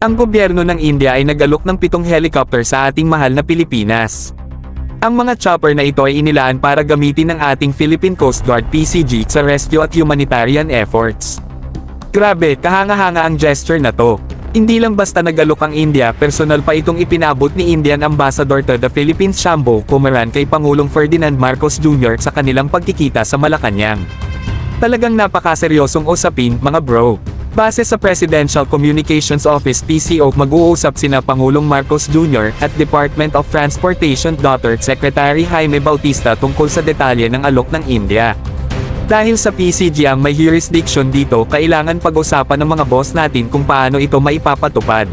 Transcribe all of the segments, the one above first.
Ang gobyerno ng India ay nag-alok ng 7 helicopter sa ating mahal na Pilipinas. Ang mga chopper na ito ay inilaan para gamitin ng ating Philippine Coast Guard PCG sa rescue at humanitarian efforts. Grabe, kahanga-hanga ang gesture na to. Hindi lang basta nag-alok ang India, personal pa itong ipinabot ni Indian Ambassador to the Philippines Shambo Kumaran kay Pangulong Ferdinand Marcos Jr. sa kanilang pagkikita sa Malacanang. Talagang napakaseryosong usapin, mga bro. Base sa Presidential Communications Office PCO, mag-uusap sina Pangulong Marcos Jr. at Department of Transportation Dr. Secretary Jaime Bautista tungkol sa detalye ng alok ng India. Dahil sa PCG ang may jurisdiction dito, kailangan pag-usapan ng mga boss natin kung paano ito maipapatupad.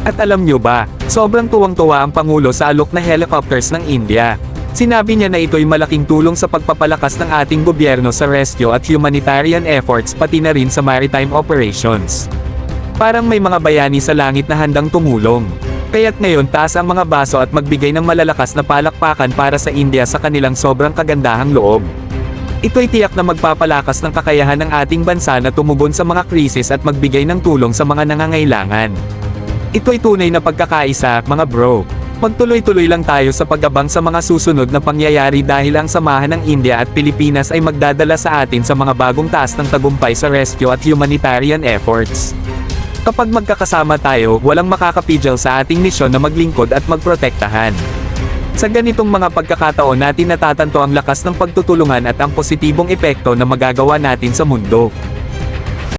At alam nyo ba, sobrang tuwang-tuwa ang Pangulo sa alok na helicopters ng India. Sinabi niya na ito'y malaking tulong sa pagpapalakas ng ating gobyerno sa rescue at humanitarian efforts pati na rin sa maritime operations. Parang may mga bayani sa langit na handang tumulong. Kaya't ngayon taas ang mga baso at magbigay ng malalakas na palakpakan para sa India sa kanilang sobrang kagandahang loob. Ito'y tiyak na magpapalakas ng kakayahan ng ating bansa na tumugon sa mga krisis at magbigay ng tulong sa mga nangangailangan. Ito'y tunay na pagkakaisa, mga bro. Magtuloy-tuloy lang tayo sa pag-abang sa mga susunod na pangyayari dahil ang samahan ng India at Pilipinas ay magdadala sa atin sa mga bagong taas ng tagumpay sa rescue at humanitarian efforts. Kapag magkakasama tayo, walang makakapigil sa ating misyon na maglingkod at magprotektahan. Sa ganitong mga pagkakataon natin natatanto ang lakas ng pagtutulungan at ang positibong epekto na magagawa natin sa mundo.